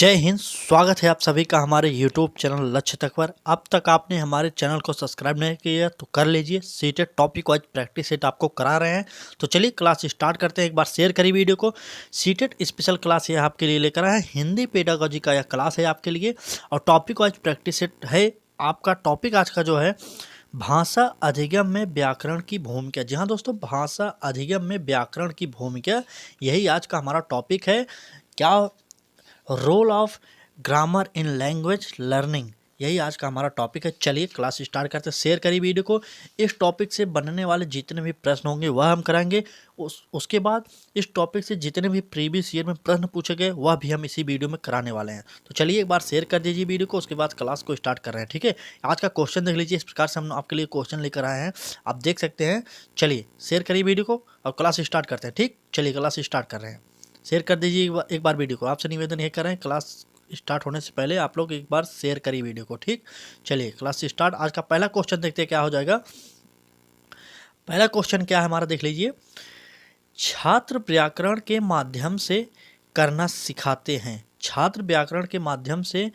जय हिंद। स्वागत है आप सभी का हमारे यूट्यूब चैनल लक्ष्य तक पर। अब तक आपने हमारे चैनल को सब्सक्राइब नहीं किया तो कर लीजिए। CTET topic wise practice set आपको करा रहे हैं। तो चलिए क्लास स्टार्ट करते हैं। एक बार शेयर करिए वीडियो को। सीटेट स्पेशल क्लास ये आपके लिए लेकर आए हैं। हिंदी पेडागोजी का यह क्लास है आपके लिए और टॉपिक वाइज प्रैक्टिस सेट है। आपका टॉपिक आज का जो है भाषा अधिगम में व्याकरण की भूमिका। जी हाँ दोस्तों, भाषा अधिगम में व्याकरण की भूमिका, यही आज का हमारा टॉपिक है। क्या role of grammar in language learning, यही आज का हमारा टॉपिक है। चलिए क्लास स्टार्ट करते हैं। शेयर करिए वीडियो को। इस टॉपिक से बनने वाले जितने भी प्रश्न होंगे वह हम कराएंगे। उसके बाद इस टॉपिक से जितने भी प्रीवियस ईयर में प्रश्न पूछे गए वह भी हम इसी वीडियो में कराने वाले हैं। तो चलिए एक बार शेयर कर दीजिए वीडियो को, उसके बाद क्लास को स्टार्ट कर रहे हैं। ठीक है, आज का क्वेश्चन देख लीजिए। इस प्रकार से हम आपके लिए क्वेश्चन लेकर आए हैं, आप देख सकते हैं। चलिए शेयर करिए वीडियो को और क्लास स्टार्ट करते हैं। ठीक, चलिए क्लास स्टार्ट कर रहे हैं। शेयर कर दीजिए एक बार वीडियो को। आपसे निवेदन ये करें, क्लास स्टार्ट होने से पहले आप लोग एक बार शेयर करिए वीडियो को। ठीक, चलिए क्लास स्टार्ट। आज का पहला क्वेश्चन देखते हैं क्या हो जाएगा। पहला क्वेश्चन क्या है हमारा, देख लीजिए। छात्र व्याकरण के माध्यम से करना सिखाते हैं। छात्र व्याकरण के माध्यम से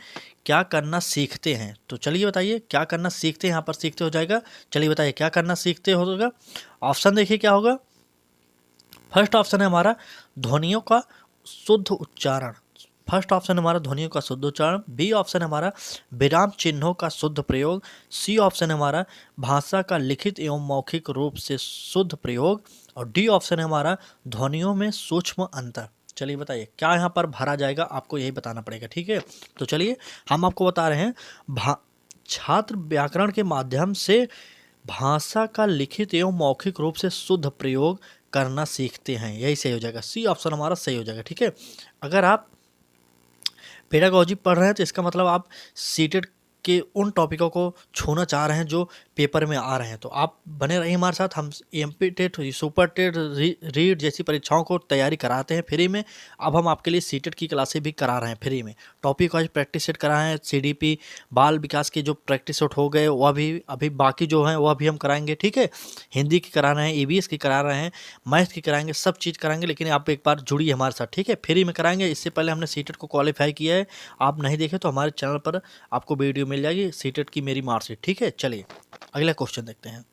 क्या करना सीखते हैं। तो चलिए बताइए क्या करना सीखते हैं। यहाँ पर सीखते हो जाएगा। चलिए बताइए क्या करना सीखते होगा। ऑप्शन देखिए क्या होगा। फर्स्ट ऑप्शन है हमारा ध्वनियों का शुद्ध उच्चारण। फर्स्ट ऑप्शन हमारा ध्वनियों का शुद्ध उच्चारण। बी ऑप्शन हमारा विराम चिन्हों का शुद्ध प्रयोग। सी ऑप्शन हमारा भाषा का लिखित एवं मौखिक रूप से शुद्ध प्रयोग। और डी ऑप्शन है हमारा ध्वनियों में सूक्ष्म अंतर। चलिए बताइए क्या यहाँ पर भरा जाएगा, आपको यही बताना पड़ेगा। ठीक है, तो चलिए हम आपको बता रहे हैं। छात्र व्याकरण के माध्यम से भाषा का लिखित एवं मौखिक रूप से शुद्ध प्रयोग करना सीखते हैं, यही सही हो जाएगा। सी ऑप्शन हमारा सही हो जाएगा। ठीक है, अगर आप पेडागोजी पढ़ रहे हैं तो इसका मतलब आप सीटेट के उन टॉपिकों को छूना चाह रहे हैं जो पेपर में आ रहे हैं। तो आप बने रहिए हमारे साथ। हम MP TET, super TET, REET जैसी परीक्षाओं को तैयारी कराते हैं फ्री में। अब हम आपके लिए सीटेट की क्लासें भी करा रहे हैं फ्री में। टॉपिक वाइज प्रैक्टिस सेट कराए हैं। सीडीपी बाल विकास के जो प्रैक्टिस सेट हो गए वह भी अभी बाकी जो हैं वह भी हम कराएंगे। ठीक है, हिंदी की करा रहे हैं, ईवीएस की करा रहे हैं, मैथ की कराएंगे, सब चीज़ कराएंगे। लेकिन आप एक बार जुड़िए हमारे साथ। ठीक है, फ्री में कराएंगे। इससे पहले हमने सीटेट को क्वालिफाई किया है। आप नहीं देखे तो हमारे चैनल पर आपको वीडियो मिल जाएगी सीटेट की मेरी मार्कशीट। ठीक है, चलिए अगला क्वेश्चन देखते हैं।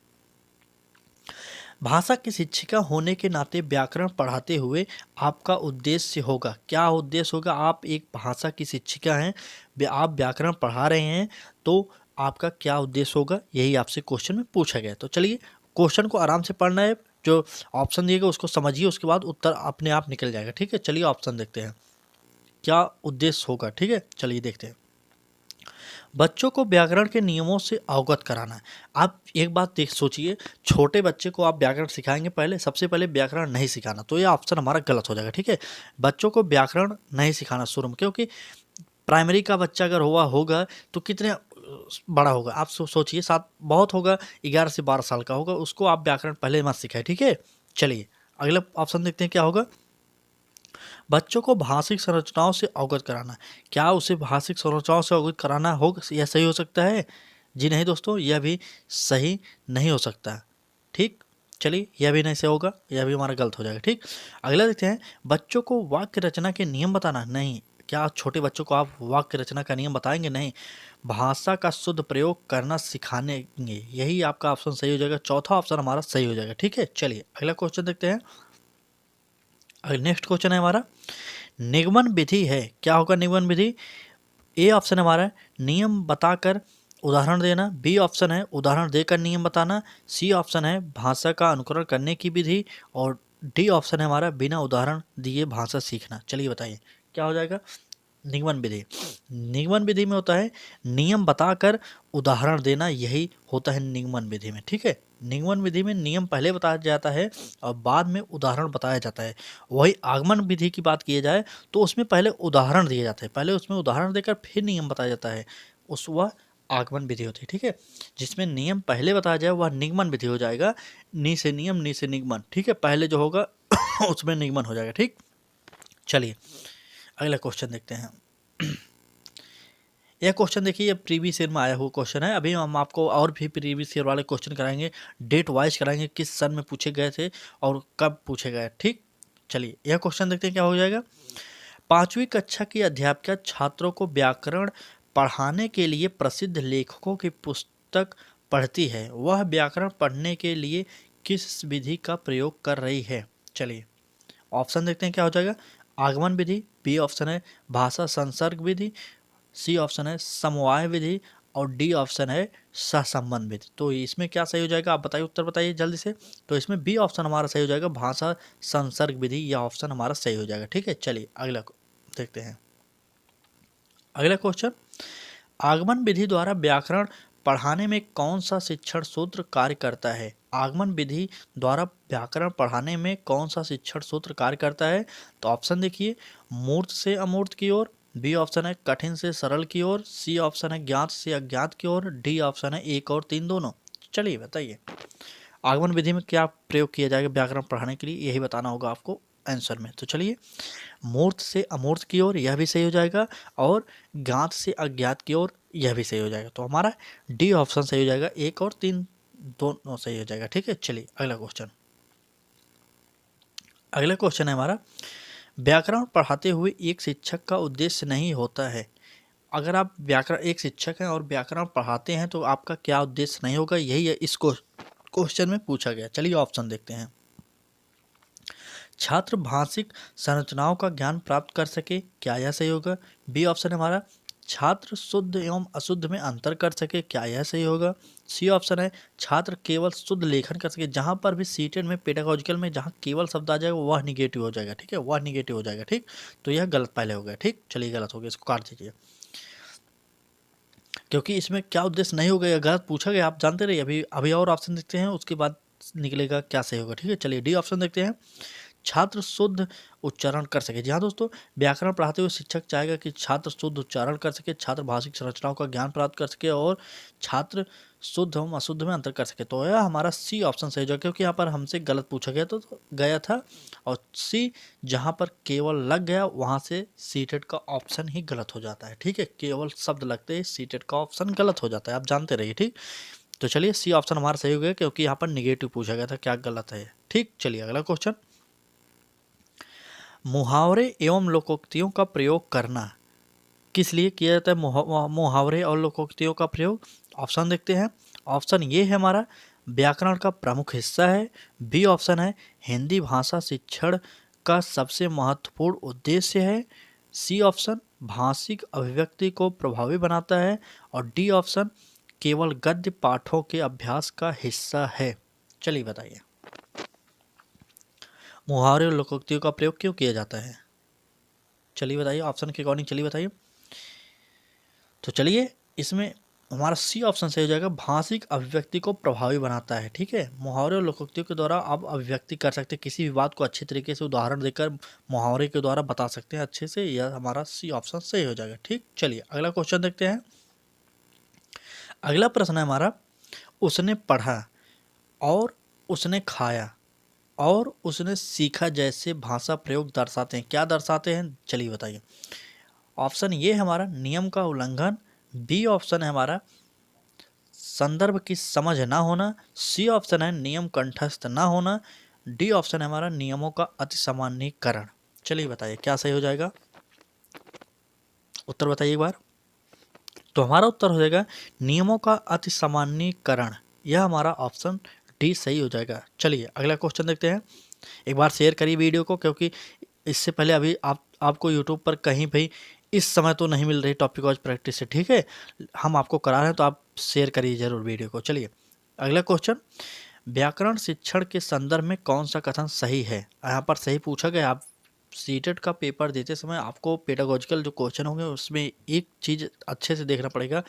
भाषा की शिक्षिका होने के नाते व्याकरण पढ़ाते हुए आपका उद्देश्य होगा। क्या उद्देश्य होगा। आप एक भाषा की शिक्षिका हैं, आप व्याकरण पढ़ा रहे हैं, तो आपका क्या उद्देश्य होगा, यही आपसे क्वेश्चन में पूछा गया। तो चलिए क्वेश्चन को आराम से पढ़ना है। जो ऑप्शन दिएगा उसको समझिए, उसके बाद उत्तर अपने आप निकल जाएगा। ठीक है, चलिए ऑप्शन देखते हैं क्या उद्देश्य होगा। ठीक है, चलिए देखते हैं। बच्चों को व्याकरण के नियमों से अवगत कराना है। आप एक बात देख सोचिए, छोटे बच्चे को आप व्याकरण सिखाएंगे, पहले सबसे पहले व्याकरण नहीं सिखाना, तो ये ऑप्शन हमारा गलत हो जाएगा। ठीक है, बच्चों को व्याकरण नहीं सिखाना शुरू में, क्योंकि प्राइमरी का बच्चा अगर हुआ होगा तो कितने बड़ा होगा आप सोचिए। सात बहुत होगा, 11 से 12 साल का होगा, उसको आप व्याकरण पहले मत सिखाए। ठीक है, चलिए अगला ऑप्शन देखते हैं क्या होगा। बच्चों को भाषिक संरचनाओं से अवगत कराना। क्या उसे भाषिक संरचनाओं से अवगत कराना होगा, यह सही हो सकता है। जी नहीं दोस्तों, यह भी सही नहीं हो सकता। ठीक, चलिए यह भी नहीं सही होगा, यह भी हमारा गलत हो जाएगा। ठीक, अगला देखते हैं। बच्चों को वाक्य रचना के नियम बताना। नहीं, क्या छोटे बच्चों को आप वाक्य रचना का नियम बताएंगे। नहीं, भाषा का शुद्ध प्रयोग करना सिखानेंगे, यही आपका ऑप्शन सही हो जाएगा। चौथा ऑप्शन हमारा सही हो जाएगा। ठीक है, चलिए अगला क्वेश्चन देखते हैं। नेक्स्ट क्वेश्चन है हमारा निगमन विधि है। क्या होगा निगमन विधि। ए ऑप्शन हमारा नियम बताकर उदाहरण देना। बी ऑप्शन है उदाहरण देकर नियम बताना। सी ऑप्शन है भाषा का अनुकरण करने की विधि। और डी ऑप्शन है हमारा बिना उदाहरण दिए भाषा सीखना। चलिए बताइए क्या हो जाएगा। निगमन विधि, निगमन विधि में होता है नियम बताकर उदाहरण देना, यही होता है निगमन विधि में। ठीक है, निगमन विधि में नियम पहले बताया जाता है और बाद में उदाहरण बताया जाता है। वही आगमन विधि की बात की जाए तो उसमें पहले उदाहरण दिए जाते हैं, पहले उसमें उदाहरण देकर फिर नियम बताया जाता है, उस वह आगमन विधि होती है। ठीक है, जिसमें नियम पहले बताया जाए वह निगमन विधि हो जाएगा। नी से नियम, नी से निगमन। ठीक है, पहले जो होगा उसमें निगमन हो जाएगा। ठीक, चलिए अगला क्वेश्चन देखते हैं। यह क्वेश्चन देखिए, ये प्रीवियस ईयर में आया हुआ क्वेश्चन है। अभी हम आपको और भी प्रीवियस ईयर वाले क्वेश्चन कराएंगे, डेट वाइज कराएंगे, किस सन में पूछे गए थे और कब पूछे गए। ठीक, चलिए यह क्वेश्चन देखते हैं क्या हो जाएगा। 5वीं कक्षा की अध्यापिका छात्रों को व्याकरण पढ़ाने के लिए प्रसिद्ध लेखकों की पुस्तक पढ़ती है। वह व्याकरण पढ़ने के लिए किस विधि का प्रयोग कर रही है? चलिए ऑप्शन देखते हैं क्या हो जाएगा। आगमन विधि, बी ऑप्शन है भाषा संसर्ग विधि, सी ऑप्शन है समवाय विधि और डी ऑप्शन है सहसंबंध विधि। तो इसमें क्या सही हो जाएगा, आप बताइए, उत्तर बताइए जल्दी से। तो इसमें बी ऑप्शन हमारा सही हो जाएगा, भाषा संसर्ग विधि, यह ऑप्शन हमारा सही हो जाएगा। ठीक है, चलिए अगला देखते हैं। अगला क्वेश्चन, आगमन विधि द्वारा व्याकरण पढ़ाने में कौन सा शिक्षण सूत्र कार्य करता है? आगमन विधि द्वारा व्याकरण पढ़ाने में कौन सा शिक्षण सूत्र कार्य करता है? तो ऑप्शन देखिए, मूर्त से अमूर्त की ओर, बी ऑप्शन है कठिन से सरल की ओर, सी ऑप्शन है ज्ञात से अज्ञात की ओर, डी ऑप्शन है 1 और 3 दोनों। चलिए बताइए आगमन विधि में क्या प्रयोग किया जाएगा व्याकरण पढ़ाने के लिए, यही बताना होगा आपको आंसर में। तो चलिए, मूर्त से अमूर्त की ओर, यह भी सही हो जाएगा, और ज्ञात से अज्ञात की ओर, यह भी सही हो जाएगा। तो हमारा डी ऑप्शन सही हो जाएगा, 1 और 3 दोनों सही हो जाएगा। ठीक है, चलिए अगला क्वेश्चन। अगला क्वेश्चन है हमारा, व्याकरण पढ़ाते हुए एक शिक्षक का उद्देश्य नहीं होता है। अगर आप व्याकरण एक शिक्षक हैं और व्याकरण पढ़ाते हैं तो आपका क्या उद्देश्य नहीं होगा, यही है इस क्वेश्चन में पूछा गया। चलिए ऑप्शन देखते हैं। छात्र भाषिक संरचनाओं का ज्ञान प्राप्त कर सके, क्या यह सही होगा? बी ऑप्शन है हमारा, छात्र शुद्ध एवं अशुद्ध में अंतर कर सके, क्या यह सही होगा? सी ऑप्शन है, छात्र केवल शुद्ध लेखन कर सके। जहां पर भी सीटेड में पेडागोजिकल में जहां केवल शब्द आ जाएगा वह निगेटिव हो जाएगा। ठीक है, वह निगेटिव हो जाएगा। ठीक, तो यह गलत पहले हो गया। ठीक, चलिए गलत हो गया, इसको काट दीजिए, क्योंकि इसमें क्या उद्देश्य नहीं होगा, यह गलत पूछा गया। आप जानते रहिए, अभी अभी और ऑप्शन देखते हैं, उसके बाद निकलेगा क्या सही होगा। ठीक है, चलिए डी ऑप्शन देखते हैं, छात्र शुद्ध उच्चारण कर सके। जी हाँ दोस्तों, व्याकरण पढ़ाते हुए शिक्षक चाहेगा कि छात्र शुद्ध उच्चारण कर सके, छात्र भाषिक संरचनाओं का ज्ञान प्राप्त कर सके और छात्र शुद्ध एवं अशुद्ध में अंतर कर सके। तो यह हमारा सी ऑप्शन सही होगा, क्योंकि यहाँ पर हमसे गलत पूछा गया तो गया था, और सी जहाँ पर केवल लग गया वहाँ से सीटेड का ऑप्शन ही गलत हो जाता है। ठीक है, केवल शब्द लगते ही सीटेड का ऑप्शन गलत हो जाता है, आप जानते रहिए। ठीक, तो चलिए सी ऑप्शन हमारा सही हो गया, क्योंकि यहाँ पर निगेटिव पूछा गया था, क्या गलत है। ठीक, चलिए अगला क्वेश्चन, मुहावरे एवं लोकोक्तियों का प्रयोग करना किस लिए किया जाता है? मुहावरे और लोकोक्तियों का प्रयोग, ऑप्शन देखते हैं। ऑप्शन ये है हमारा, व्याकरण का प्रमुख हिस्सा है। बी ऑप्शन है, हिंदी भाषा शिक्षण का सबसे महत्वपूर्ण उद्देश्य है। सी ऑप्शन, भाषिक अभिव्यक्ति को प्रभावी बनाता है। और डी ऑप्शन, केवल गद्य पाठों के अभ्यास का हिस्सा है। चलिए बताइए मुहावरे और लोकोक्तियों का प्रयोग क्यों किया जाता है? चलिए बताइए, ऑप्शन के अकॉर्डिंग चलिए बताइए। तो चलिए, इसमें हमारा सी ऑप्शन सही हो जाएगा, भाषिक अभिव्यक्ति को प्रभावी बनाता है। ठीक है, मुहावरे और लोकोक्तियों के द्वारा आप अभिव्यक्ति कर सकते हैं, किसी भी बात को अच्छे तरीके से उदाहरण देकर मुहावरे के द्वारा बता सकते हैं अच्छे से, यह हमारा सी ऑप्शन सही हो जाएगा। ठीक, चलिए अगला क्वेश्चन देखते हैं। अगला प्रश्न है हमारा, उसने पढ़ा और उसने खाया और उसने सीखा जैसे भाषा प्रयोग दर्शाते हैं, क्या दर्शाते हैं? चलिए बताइए। ऑप्शन ये है हमारा, नियम का उल्लंघन। बी ऑप्शन है हमारा, संदर्भ की समझ ना होना। सी ऑप्शन है, नियम कंठस्थ ना होना। डी ऑप्शन है हमारा, नियमों का अति सामान्यीकरण। चलिए बताइए क्या सही हो जाएगा, उत्तर बताइए एक बार। तो हमारा उत्तर हो जाएगा नियमों का अति सामान्यीकरण, यह हमारा ऑप्शन डी सही हो जाएगा। चलिए अगला क्वेश्चन देखते हैं। एक बार शेयर करिए वीडियो को, क्योंकि इससे पहले अभी आपको यूट्यूब पर कहीं भी इस समय तो नहीं मिल रही टॉपिक वाइज प्रैक्टिस से। ठीक है, हम आपको करा रहे हैं, तो आप शेयर करिए जरूर वीडियो को। चलिए अगला क्वेश्चन, व्याकरण शिक्षण के संदर्भ में कौन सा कथन सही है? यहाँ पर सही पूछा गया। आप सीटेट का पेपर देते समय आपको पेडागोजिकल जो क्वेश्चन होंगे उसमें एक चीज़ अच्छे से देखना पड़ेगा,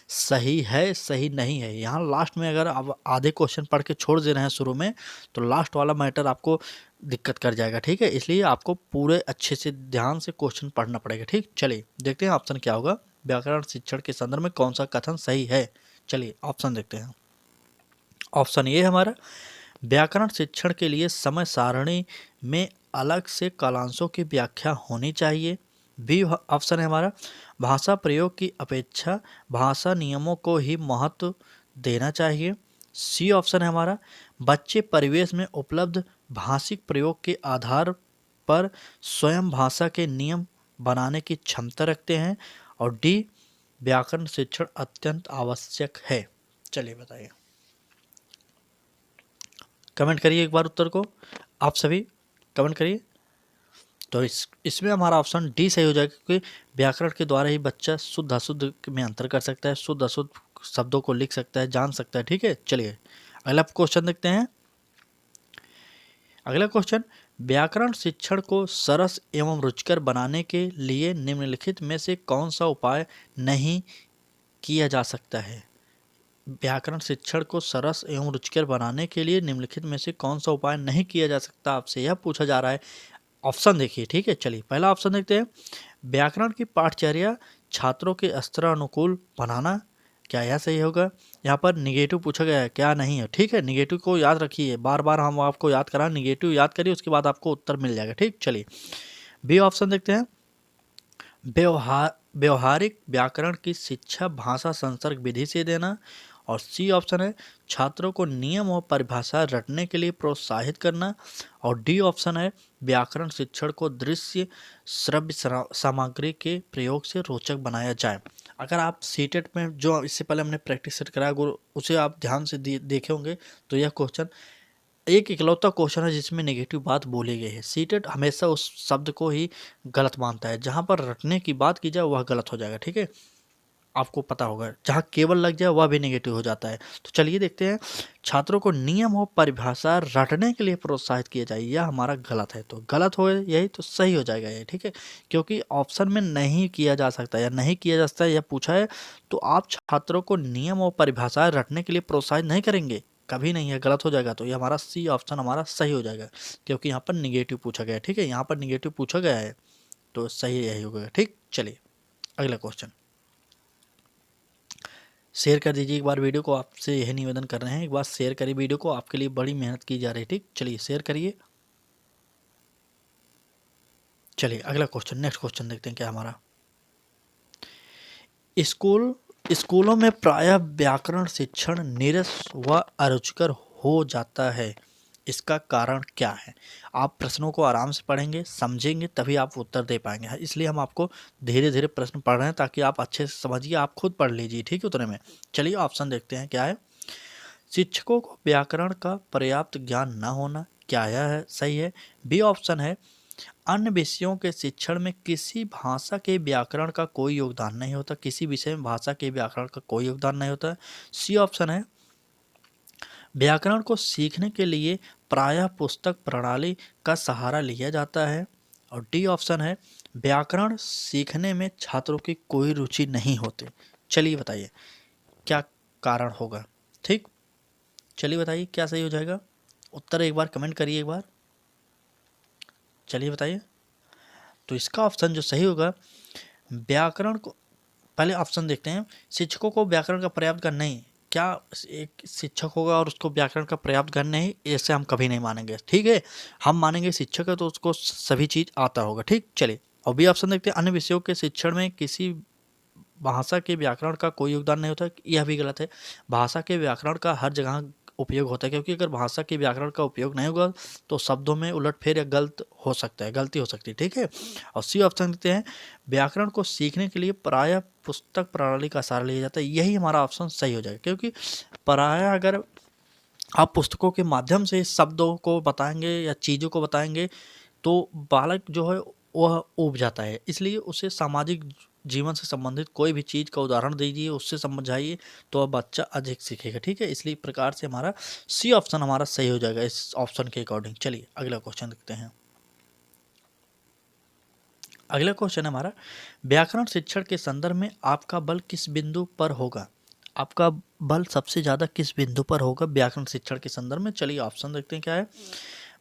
सही है सही नहीं है। यहाँ लास्ट में अगर आप आधे क्वेश्चन पढ़ के छोड़ दे रहे हैं शुरू में, तो लास्ट वाला मैटर आपको दिक्कत कर जाएगा। ठीक है, इसलिए आपको पूरे अच्छे से ध्यान से क्वेश्चन पढ़ना पड़ेगा। ठीक, चलिए देखते हैं ऑप्शन क्या होगा, व्याकरण शिक्षण के संदर्भ में कौन सा कथन सही है। चलिए ऑप्शन देखते हैं। ऑप्शन ए हमारा, व्याकरण शिक्षण के लिए समय सारणी में अलग से कालांशों की व्याख्या होनी चाहिए। बी ऑप्शन है हमारा, भाषा प्रयोग की अपेक्षा भाषा नियमों को ही महत्व देना चाहिए। सी ऑप्शन है हमारा, बच्चे परिवेश में उपलब्ध भाषिक प्रयोग के आधार पर स्वयं भाषा के नियम बनाने की क्षमता रखते हैं, और डी व्याकरण शिक्षण अत्यंत आवश्यक है। चलिए बताइए, कमेंट करिए एक बार उत्तर को, आप सभी कमेंट करिए। तो इसमें हमारा ऑप्शन डी सही हो जाएगा, क्योंकि व्याकरण के द्वारा ही बच्चा शुद्ध अशुद्ध में अंतर कर सकता है, शुद्ध अशुद्ध शब्दों को लिख सकता है, जान सकता है। ठीक है, चलिए अगला क्वेश्चन देखते हैं। अगला क्वेश्चन, व्याकरण शिक्षण को सरस एवं रुचिकर बनाने के लिए निम्नलिखित में से कौन सा उपाय नहीं किया जा सकता है? व्याकरण शिक्षण को सरस एवं रुचिकर बनाने के लिए निम्नलिखित में से कौन सा उपाय नहीं किया जा सकता, आपसे यह पूछा जा रहा है। ऑप्शन देखिए, ठीक है। चलिए पहला ऑप्शन देखते हैं, व्याकरण की पाठचर्या छात्रों के स्तर अनुकूल बनाना। क्या यह सही होगा? यहाँ पर निगेटिव पूछा गया है, क्या नहीं है। ठीक है, निगेटिव को याद रखिए, बार बार हम आपको याद करा, निगेटिव याद करिए, उसके बाद आपको उत्तर मिल जाएगा। ठीक, चलिए बी ऑप्शन देखते हैं, व्यवहारिक व्याकरण की शिक्षा भाषा संसर्ग विधि से देना। और सी ऑप्शन है, छात्रों को नियम और परिभाषा रटने के लिए प्रोत्साहित करना। और डी ऑप्शन है, व्याकरण शिक्षण को दृश्य श्रव्य सामग्री के प्रयोग से रोचक बनाया जाए। अगर आप सीटेट में जो इससे पहले हमने प्रैक्टिस सेट कराया, अगर उसे आप ध्यान से देखे होंगे, तो यह क्वेश्चन एक इकलौता क्वेश्चन है जिसमें नेगेटिव बात बोली गई है। सीटेट हमेशा उस शब्द को ही गलत मानता है, जहां पर रटने की बात की जाए वह गलत हो जाएगा। ठीक है, आपको पता होगा, जहां केवल लग जाए वह भी नेगेटिव हो जाता है। तो चलिए देखते हैं, छात्रों को नियम और परिभाषा रटने के लिए प्रोत्साहित किया जाए, यह हमारा गलत है। तो गलत हो यही, तो सही हो जाएगा ये। ठीक है, क्योंकि ऑप्शन में नहीं किया जा सकता या नहीं किया जा सकता यह पूछा है, तो आप छात्रों को नियम और परिभाषा रटने के लिए प्रोत्साहित नहीं करेंगे, कभी नहीं है, गलत हो जाएगा। तो ये हमारा सी ऑप्शन हमारा सही हो जाएगा, क्योंकि यहाँ पर निगेटिव पूछा गया है। ठीक है, यहाँ पर निगेटिव पूछा गया है, तो सही यही होगा। ठीक, चलिए अगला क्वेश्चन, शेयर कर दीजिए एक बार वीडियो को, आपसे यही निवेदन कर रहे हैं, एक बार शेयर करिए वीडियो को, आपके लिए बड़ी मेहनत की जा रही है। ठीक, चलिए शेयर करिए। चलिए अगला क्वेश्चन, नेक्स्ट क्वेश्चन देखते हैं क्या हमारा। स्कूलों में प्रायः व्याकरण शिक्षण नीरस व अरुचिकर हो जाता है, इसका कारण क्या है? आप प्रश्नों को आराम से पढ़ेंगे, समझेंगे, तभी आप उत्तर दे पाएंगे। इसलिए हम आपको धीरे धीरे प्रश्न पढ़ रहे हैं, ताकि आप अच्छे से समझिए, आप खुद पढ़ लीजिए। ठीक है, उतने में। चलिए ऑप्शन देखते हैं क्या है। शिक्षकों को व्याकरण का पर्याप्त ज्ञान न होना, क्या यह है सही है? बी ऑप्शन है, अन्य विषयों के शिक्षण में किसी भाषा के व्याकरण का कोई योगदान नहीं होता, किसी विषय में भाषा के व्याकरण का कोई योगदान नहीं होता। सी ऑप्शन है, व्याकरण को सीखने के लिए प्रायः पुस्तक प्रणाली का सहारा लिया जाता है। और डी ऑप्शन है, व्याकरण सीखने में छात्रों की कोई रुचि नहीं होती। चलिए बताइए क्या कारण होगा। ठीक, चलिए बताइए क्या सही हो जाएगा, उत्तर एक बार कमेंट करिए एक बार, चलिए बताइए। तो इसका ऑप्शन जो सही होगा, व्याकरण को, पहले ऑप्शन देखते हैं, शिक्षकों को व्याकरण का पर्याप्त ज्ञान नहीं। क्या एक शिक्षक होगा और उसको व्याकरण का पर्याप्त ज्ञान नहीं? ऐसे हम कभी नहीं मानेंगे। ठीक है, हम मानेंगे शिक्षक है तो उसको सभी चीज आता होगा। ठीक, चलिए और बी ऑप्शन देखते हैं, अन्य विषयों के शिक्षण में किसी भाषा के व्याकरण का कोई योगदान नहीं होता, यह भी गलत है। भाषा के व्याकरण का हर जगह उपयोग होता है, क्योंकि अगर भाषा के व्याकरण का उपयोग नहीं होगा तो शब्दों में उलटफेर या गलत हो सकता है, गलती हो सकती है। ठीक है, और सी ऑप्शन देते हैं, व्याकरण को सीखने के लिए प्रायः पुस्तक प्रणाली का सहारा लिया जाता है, यही हमारा ऑप्शन सही हो जाएगा। क्योंकि प्रायः अगर आप पुस्तकों के माध्यम से शब्दों को बताएंगे या चीज़ों को बताएंगे, तो बालक जो है वह ऊब जाता है, इसलिए उसे सामाजिक जीवन से संबंधित कोई भी चीज़ का उदाहरण दीजिए, उससे समझाइए, तो अब बच्चा अधिक सीखेगा। ठीक है, इसलिए प्रकार से हमारा सी ऑप्शन हमारा सही हो जाएगा इस ऑप्शन के अकॉर्डिंग। चलिए अगला क्वेश्चन देखते हैं। अगला क्वेश्चन है हमारा, व्याकरण शिक्षण के संदर्भ में आपका बल किस बिंदु पर होगा? आपका बल सबसे ज़्यादा किस बिंदु पर होगा व्याकरण शिक्षण के संदर्भ में? चलिए ऑप्शन देखते हैं क्या है।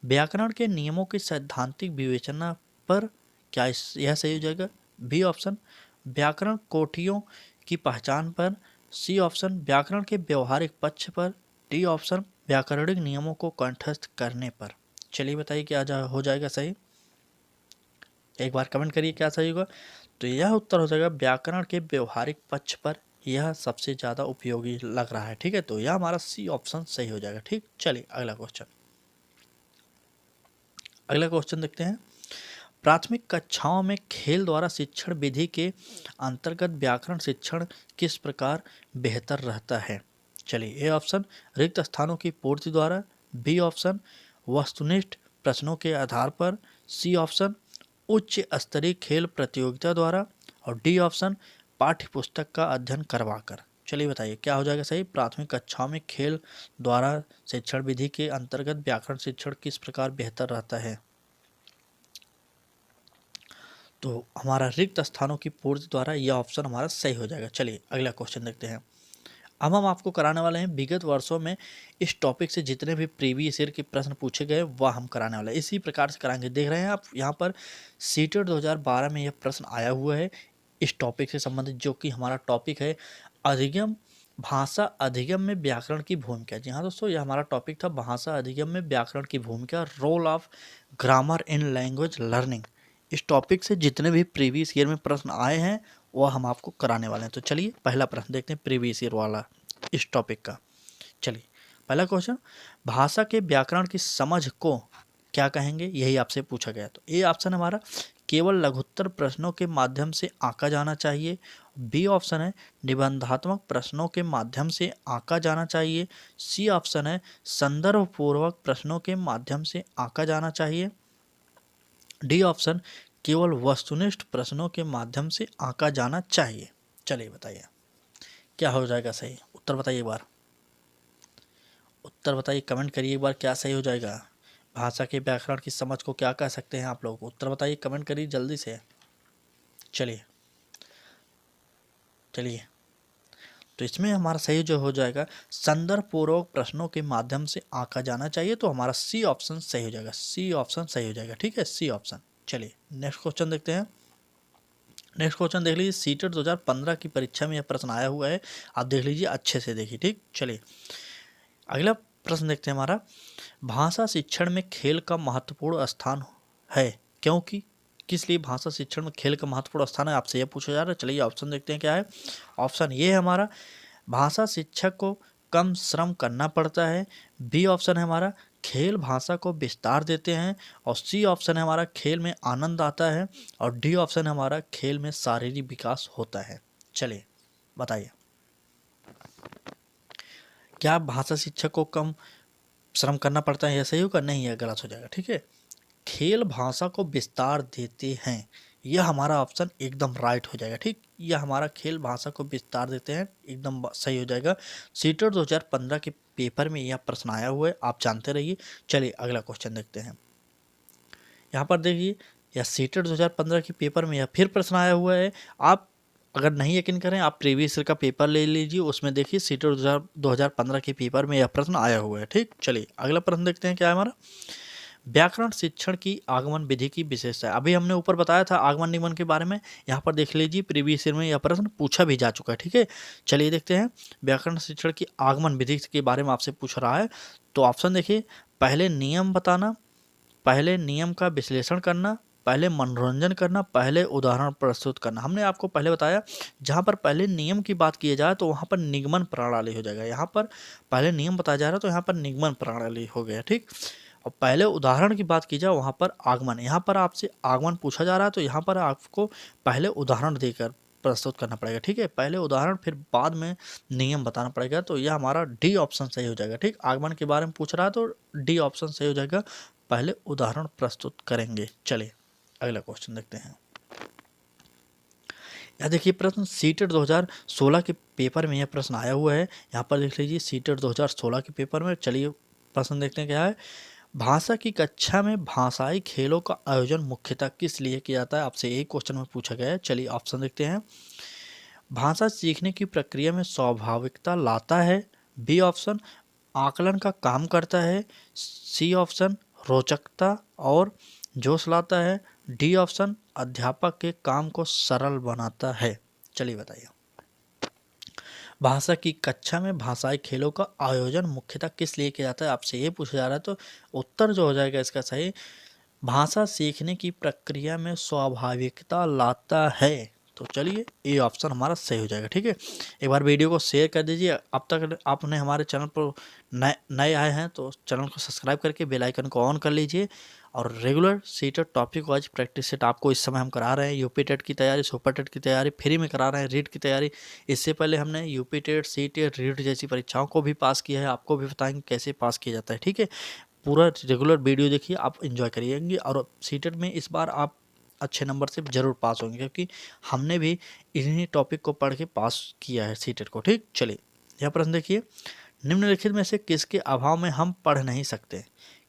व्याकरण के नियमों की सैद्धांतिक विवेचना पर, क्या यह सही हो जाएगा? बी ऑप्शन, व्याकरण कोटियों की पहचान पर। सी ऑप्शन, व्याकरण के व्यवहारिक पक्ष पर। डी ऑप्शन, व्याकरणिक नियमों को कंठस्थ करने पर। चलिए बताइए क्या हो जाएगा सही, एक बार कमेंट करिए क्या सही होगा। तो यह उत्तर हो जाएगा व्याकरण के व्यवहारिक पक्ष पर, यह सबसे ज़्यादा उपयोगी लग रहा है। ठीक है, तो यह हमारा सी ऑप्शन सही हो जाएगा। ठीक, चलिए अगला क्वेश्चन, अगला क्वेश्चन देखते हैं। प्राथमिक कक्षाओं में खेल द्वारा शिक्षण विधि के अंतर्गत व्याकरण शिक्षण किस प्रकार बेहतर रहता है? चलिए, ए ऑप्शन रिक्त स्थानों की पूर्ति द्वारा, बी ऑप्शन वस्तुनिष्ठ प्रश्नों के आधार पर, सी ऑप्शन उच्च स्तरीय खेल प्रतियोगिता द्वारा और डी ऑप्शन पाठ्य पुस्तक का अध्ययन करवाकर। चलिए बताइए क्या हो जाएगा सही। प्राथमिक कक्षाओं में खेल द्वारा शिक्षण विधि के अंतर्गत व्याकरण शिक्षण किस प्रकार बेहतर रहता है? तो हमारा रिक्त स्थानों की पूर्ति द्वारा यह ऑप्शन हमारा सही हो जाएगा। चलिए अगला क्वेश्चन देखते हैं। अब हम आपको कराने वाले हैं विगत वर्षों में इस टॉपिक से जितने भी प्रीवियस ईयर के प्रश्न पूछे गए वह हम कराने वाले हैं। इसी प्रकार से कराएंगे। देख रहे हैं आप यहाँ पर सीटेट 2012 में यह प्रश्न आया हुआ है इस टॉपिक से संबंधित, जो कि हमारा टॉपिक है अधिगम भाषा अधिगम में व्याकरण की भूमिका। जी हाँ दोस्तों, यह हमारा टॉपिक था भाषा अधिगम में व्याकरण की भूमिका, role of grammar in language learning. इस टॉपिक से जितने भी प्रीवियस ईयर में प्रश्न आए हैं वह हम आपको कराने वाले हैं। तो चलिए पहला प्रश्न देखते हैं प्रीवियस ईयर वाला इस टॉपिक का। चलिए पहला क्वेश्चन, भाषा के व्याकरण की समझ को क्या कहेंगे, यही आपसे पूछा गया। तो ए ऑप्शन हमारा केवल लघुत्तर प्रश्नों के माध्यम से आंका जाना चाहिए, बी ऑप्शन है निबंधात्मक प्रश्नों के माध्यम से आंका जाना चाहिए, सी ऑप्शन है संदर्भ पूर्वक प्रश्नों के माध्यम से आंका जाना चाहिए, डी ऑप्शन केवल वस्तुनिष्ठ प्रश्नों के माध्यम से आंका जाना चाहिए। चलिए बताइए क्या हो जाएगा सही। उत्तर बताइए एक बार, उत्तर बताइए, कमेंट करिए एक बार क्या सही हो जाएगा। भाषा के व्याकरण की समझ को क्या कह सकते हैं आप लोग, उत्तर बताइए, कमेंट करिए जल्दी से। चलिए चलिए, तो इसमें हमारा सही जो हो जाएगा संदर्भ पूर्वक प्रश्नों के माध्यम से आंका जाना चाहिए। तो हमारा सी ऑप्शन सही हो जाएगा, सी ऑप्शन सही हो जाएगा। ठीक है, सी ऑप्शन। चलिए नेक्स्ट क्वेश्चन देखते हैं। नेक्स्ट क्वेश्चन देख लीजिए, सीटेट 2015 की परीक्षा में यह प्रश्न आया हुआ है, आप देख लीजिए अच्छे से देखिए। ठीक, चलिए अगला प्रश्न देखते हैं हमारा, भाषा शिक्षण में खेल का महत्वपूर्ण स्थान है क्योंकि, किस लिए भाषा शिक्षण में खेल का महत्वपूर्ण स्थान है, आपसे यह पूछा जा रहा है। चलिए ऑप्शन देखते हैं क्या है। ऑप्शन ये है हमारा भाषा शिक्षक को कम श्रम करना पड़ता है, बी ऑप्शन है हमारा खेल भाषा को विस्तार देते हैं, और सी ऑप्शन है हमारा खेल में आनंद आता है, और डी ऑप्शन है हमारा खेल में शारीरिक विकास होता है। चलिए बताइए क्या भाषा शिक्षक को कम श्रम करना पड़ता है, यह सही होगा? नहीं, यह गलत हो जाएगा। ठीक है, खेल भाषा को विस्तार देते हैं, यह हमारा ऑप्शन एकदम राइट हो जाएगा। ठीक, यह हमारा खेल भाषा को विस्तार देते हैं एकदम सही हो जाएगा। सीटेट 2015 के पेपर में यह प्रश्न आया हुआ है, आप जानते रहिए। चलिए अगला क्वेश्चन देखते हैं। यहाँ पर देखिए, यह सीटेट 2015 के पेपर में यह फिर प्रश्न आया हुआ है। आप अगर नहीं यकीन करें, आप प्रीवियस ईयर का पेपर ले लीजिए, उसमें देखिए सीटेट 2015 के पेपर में यह प्रश्न आया हुआ है। ठीक, चलिए अगला प्रश्न देखते हैं क्या है हमारा, व्याकरण शिक्षण की आगमन विधि की विशेषता है। अभी हमने ऊपर बताया था आगमन निगमन के बारे में, यहाँ पर देख लीजिए प्रीवियस ईयर में यह प्रश्न पूछा भी जा चुका है। ठीक है, चलिए देखते हैं व्याकरण शिक्षण की आगमन विधि के बारे में आपसे पूछ रहा है। तो ऑप्शन देखिए, पहले नियम बताना, पहले नियम का विश्लेषण करना, पहले मनोरंजन करना, पहले उदाहरण प्रस्तुत करना। हमने आपको पहले बताया जहाँ पर पहले नियम की बात की जाए तो वहाँ पर निगमन प्रणाली हो जाएगा। यहाँ पर पहले नियम बताया जा रहा है तो यहाँ पर निगमन प्रणाली हो गया। ठीक, और पहले उदाहरण की बात की जाए वहाँ पर आगमन। यहाँ पर आपसे आगमन पूछा जा रहा है तो यहाँ पर आपको पहले उदाहरण देकर प्रस्तुत करना पड़ेगा। ठीक है, पहले उदाहरण फिर बाद में नियम बताना पड़ेगा। तो यह हमारा डी ऑप्शन सही हो जाएगा। ठीक, आगमन के बारे में पूछ रहा है तो डी ऑप्शन सही हो जाएगा, पहले उदाहरण प्रस्तुत करेंगे। चलिए अगला क्वेश्चन देखते हैं। यह देखिए प्रश्न सीटेट 2016 के पेपर में यह प्रश्न आया हुआ है, यहाँ पर देख लीजिए सीटेट 2016 के पेपर में। चलिए प्रश्न देखते हैं क्या है, भाषा की कक्षा में भाषाई खेलों का आयोजन मुख्यतः किस लिए किया जाता है, आपसे एक क्वेश्चन में पूछा गया है। चलिए ऑप्शन देखते हैं, भाषा सीखने की प्रक्रिया में स्वाभाविकता लाता है, बी ऑप्शन आकलन का काम करता है, सी ऑप्शन रोचकता और जोश लाता है, डी ऑप्शन अध्यापक के काम को सरल बनाता है। चलिए बताइए भाषा की कक्षा में भाषाई खेलों का आयोजन मुख्यतः किस लिए किया जाता है, आपसे ये पूछा जा रहा है। तो उत्तर जो हो जाएगा इसका सही, भाषा सीखने की प्रक्रिया में स्वाभाविकता लाता है। तो चलिए ये ऑप्शन हमारा सही हो जाएगा। ठीक है, एक बार वीडियो को शेयर कर दीजिए। अब तक आपने हमारे चैनल पर नए आए हैं तो चैनल को सब्सक्राइब करके बेल आइकन को ऑन कर लीजिए और regular CTET topic wise practice set आपको इस समय हम करा रहे हैं। यूपी टेट की तैयारी, सुपर टेट की तैयारी फ्री में करा रहे हैं, रीट की तैयारी। इससे पहले हमने UP TET, C TET, REET जैसी परीक्षाओं को भी पास किया है, आपको भी बताएंगे कैसे पास किया जाता है। ठीक है, पूरा रेगुलर वीडियो देखिए, आप एंजॉय करिएंगे और सीटेट में इस बार आप अच्छे नंबर से ज़रूर पास होंगे, क्योंकि हमने भी इन्हीं टॉपिक को पढ़ के पास किया है सीटेट को। ठीक, चलिए यहाँ प्रश्न देखिए, निम्नलिखित में से किसके अभाव में हम पढ़ नहीं सकते?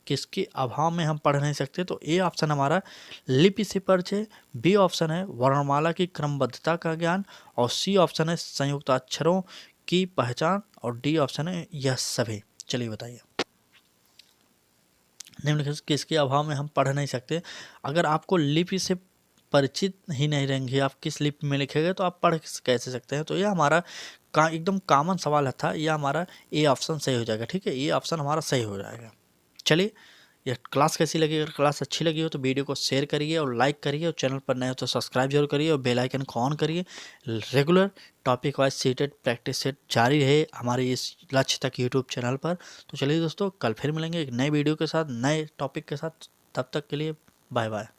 किसके अभाव में हम पढ़ नहीं सकते? तो ए ऑप्शन हमारा लिपि से परिचय, बी ऑप्शन है वर्णमाला की क्रमबद्धता का ज्ञान, और सी ऑप्शन है संयुक्त अक्षरों की पहचान, और डी ऑप्शन है यह सभी। चलिए बताइए, निम्नलिखित किसके अभाव में हम पढ़ नहीं सकते? अगर आपको लिपि से परिचित ही नहीं रहेंगे, आप किस लिपि में लिखेंगे तो आप पढ़ कैसे सकते हैं? तो यह हमारा एकदम कॉमन सवाल था, यह हमारा ए ऑप्शन सही हो जाएगा। ठीक है, ये ऑप्शन हमारा सही हो जाएगा। चलिए, यह क्लास कैसी लगी? अगर क्लास अच्छी लगी हो तो वीडियो को शेयर करिए और लाइक करिए, और चैनल पर नए हो तो सब्सक्राइब जरूर करिए और बेल आइकन को ऑन करिए। Regular topic wise CTET practice set जारी रहे हमारे इस लक्ष्य तक यूट्यूब चैनल पर। तो चलिए दोस्तों, कल फिर मिलेंगे एक नए वीडियो के साथ, नए टॉपिक के साथ। तब तक के लिए बाय बाय।